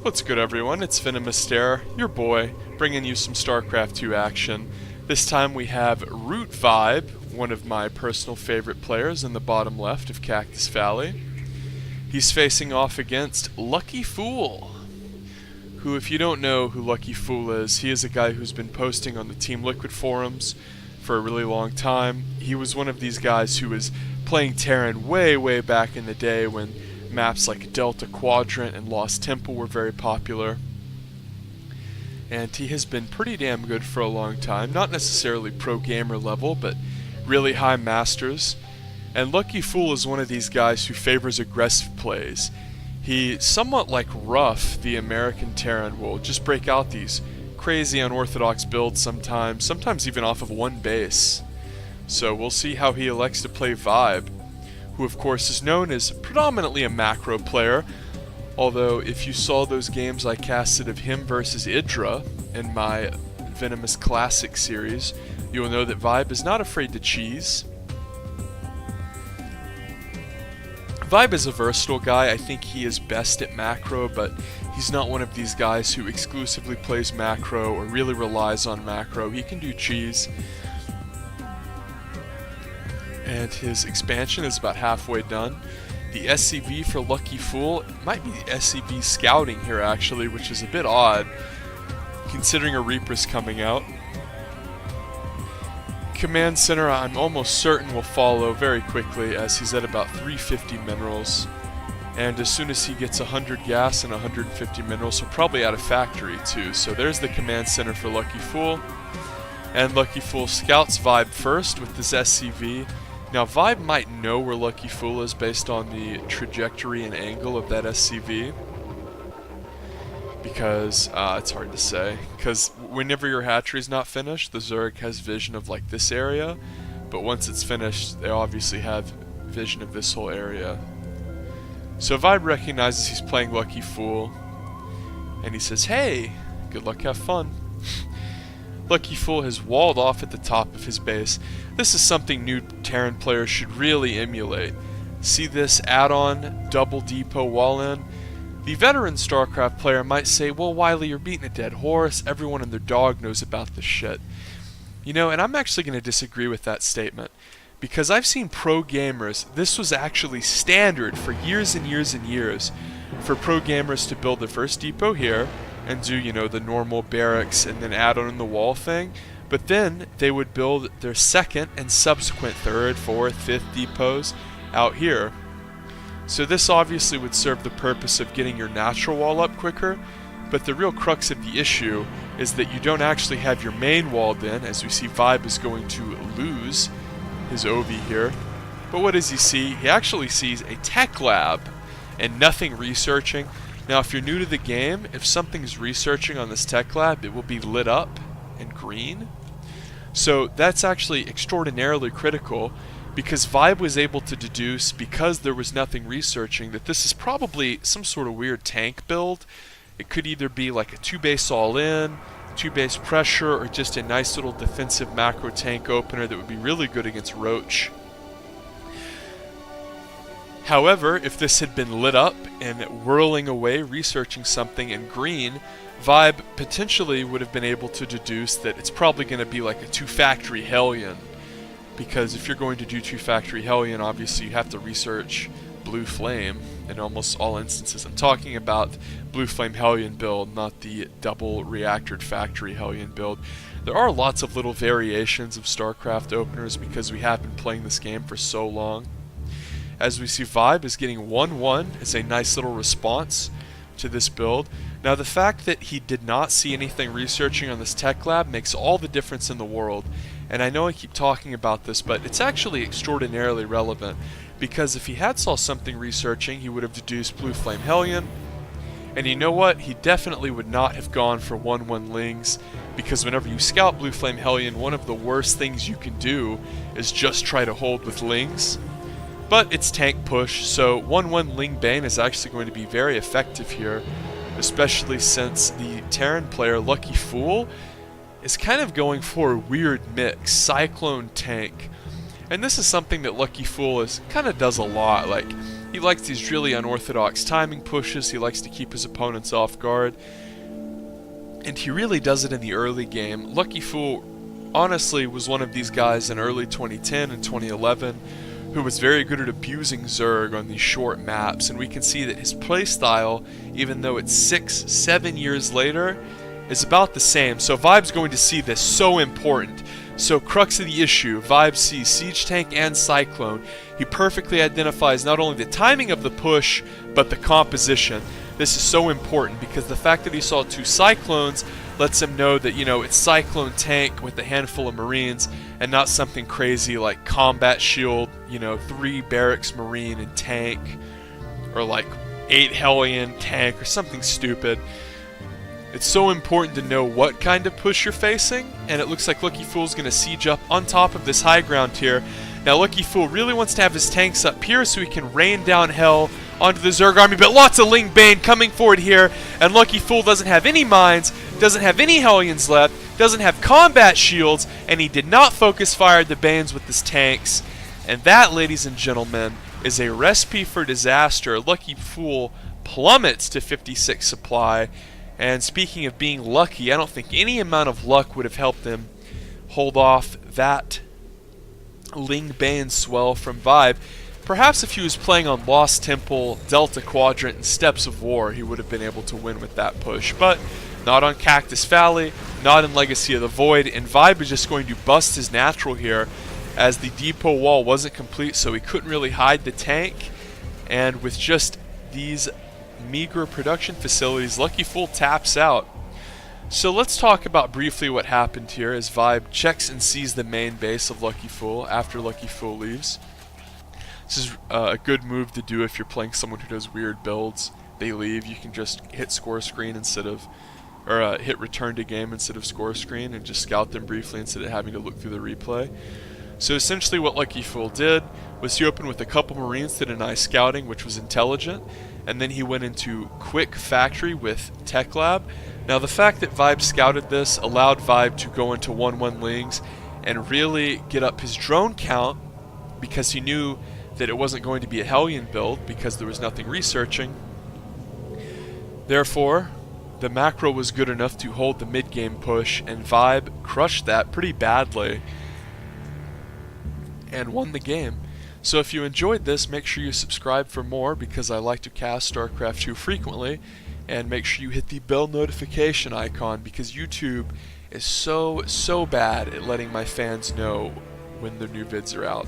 What's good, everyone? It's VenomousStare, your boy, bringing you some StarCraft 2 action. This time we have Root Vibe, one of my personal favorite players in the bottom left of Cactus Valley. He's facing off against LuckyFool, who, if you don't know who LuckyFool is, he is a guy who's been posting on the Team Liquid forums for a really long time. He was one of these guys who was playing Terran way back in the day when maps like Delta Quadrant and Lost Temple were very popular. And he has been pretty damn good for a long time. Not necessarily pro gamer level, but really high masters. And LuckyFool is one of these guys who favors aggressive plays. He, somewhat like Ruff, the American Terran, will just break out these crazy unorthodox builds sometimes even off of one base. So we'll see how he elects to play Vibe, who of course is known as predominantly a macro player, although if you saw those games I casted of him versus Idra in my Venomous Classic series, you will know that Vibe is not afraid to cheese. Vibe is a versatile guy. I think he is best at macro, but he's not one of these guys who exclusively plays macro or really relies on macro. He can do cheese. And his expansion is about halfway done. The SCV for LuckyFool might be the SCV Scouting here actually, which is a bit odd considering a Reaper's coming out. Command Center I'm almost certain will follow very quickly, as he's at about 350 minerals. And as soon as he gets 100 gas and 150 minerals, he'll probably add a factory too. So there's the Command Center for LuckyFool. And LuckyFool scouts Vibe first with this SCV. Now Vibe might know where LuckyFool is based on the trajectory and angle of that SCV, because it's hard to say, because whenever your hatchery is not finished, the Zerg has vision of like this area, but once it's finished they obviously have vision of this whole area. So Vibe recognizes he's playing LuckyFool, and he says, "Hey, good luck, have fun." LuckyFool has walled off at the top of his base. This is something new Terran players should really emulate. See this add-on double depot wall-in? The veteran StarCraft player might say, "Well, Wiley, you're beating a dead horse. Everyone and their dog knows about this shit." You know, and I'm actually going to disagree with that statement, because I've seen pro gamers, this was actually standard for years and years and years, for pro gamers to build their first depot here and do, you know, the normal barracks and then add on the wall thing, but then they would build their second and subsequent third, fourth, fifth depots out here. So this obviously would serve the purpose of getting your natural wall up quicker, but the real crux of the issue is that you don't actually have your main walled in, as we see Vibe is going to lose his OV here. But what does he see? He actually sees a tech lab and nothing researching. Now if you're new to the game, if something's researching on this tech lab, it will be lit up in green. So that's actually extraordinarily critical, because Vibe was able to deduce, because there was nothing researching, that this is probably some sort of weird tank build. It could either be like a 2-base all-in, 2-base pressure, or just a nice little defensive macro tank opener that would be really good against Roach. However, if this had been lit up and whirling away, researching something in green, Vibe potentially would have been able to deduce that it's probably going to be like a 2-factory Hellion. Because if you're going to do 2-factory Hellion, obviously you have to research Blue Flame in almost all instances. I'm talking about Blue Flame Hellion build, not the double reactored factory Hellion build. There are lots of little variations of StarCraft openers because we have been playing this game for so long. As we see, Vibe is getting 1-1 as a nice little response to this build. Now the fact that he did not see anything researching on this tech lab makes all the difference in the world. And I know I keep talking about this, but it's actually extraordinarily relevant, because if he had saw something researching, he would have deduced Blue Flame Hellion. And you know what? He definitely would not have gone for 1-1 Lings, because whenever you scout Blue Flame Hellion, one of the worst things you can do is just try to hold with Lings. But it's tank push, so 1-1 Ling Bane is actually going to be very effective here, especially since the Terran player LuckyFool is kind of going for a weird mix, Cyclone tank. And this is something that LuckyFool kind of does a lot. Like, He likes these really unorthodox timing pushes. He likes to keep his opponents off guard. And he really does it in the early game. LuckyFool honestly was one of these guys in early 2010 and 2011 who was very good at abusing Zerg on these short maps, and we can see that his playstyle, even though it's 6-7 years later, is about the same. So Vibe's going to see this, so important. So crux of the issue, Vibe sees Siege Tank and Cyclone. He perfectly identifies not only the timing of the push, but the composition. This is so important because the fact that he saw 2 Cyclones lets him know that, you know, it's Cyclone tank with a handful of Marines and not something crazy like Combat Shield, you know, 3 Barracks Marine and tank, or like 8 Hellion tank or something stupid. It's so important to know what kind of push you're facing, and it looks like LuckyFool's going to siege up on top of this high ground here. Now LuckyFool really wants to have his tanks up here so he can rain down hell onto the Zerg army, but lots of Ling Bane coming forward here, and LuckyFool doesn't have any mines, doesn't have any Hellions left, doesn't have combat shields, and he did not focus fire the Banes with his tanks. And that, ladies and gentlemen, is a recipe for disaster. LuckyFool plummets to 56 supply. And speaking of being lucky, I don't think any amount of luck would have helped him hold off that Ling Bane swell from Vibe. Perhaps if he was playing on Lost Temple, Delta Quadrant, and Steps of War, he would have been able to win with that push. But not on Cactus Valley, not in Legacy of the Void, and Vibe is just going to bust his natural here, as the depot wall wasn't complete, so he couldn't really hide the tank. And with just these meager production facilities, LuckyFool taps out. So let's talk about briefly what happened here as Vibe checks and sees the main base of LuckyFool after LuckyFool leaves. This is a good move to do if you're playing someone who does weird builds. They leave, you can just hit score screen instead of, or hit return to game instead of score screen, and just scout them briefly instead of having to look through the replay. So essentially what LuckyFool did was he opened with a couple Marines to deny scouting, which was intelligent, and then he went into quick factory with Tech Lab. Now the fact that Vibe scouted this allowed Vibe to go into 1-1 Lings and really get up his drone count, because he knew that it wasn't going to be a Hellion build because there was nothing researching. Therefore, the macro was good enough to hold the mid-game push, and Vibe crushed that pretty badly and won the game. So if you enjoyed this, make sure you subscribe for more, because I like to cast StarCraft 2 frequently, and make sure you hit the bell notification icon, because YouTube is so bad at letting my fans know when the new vids are out.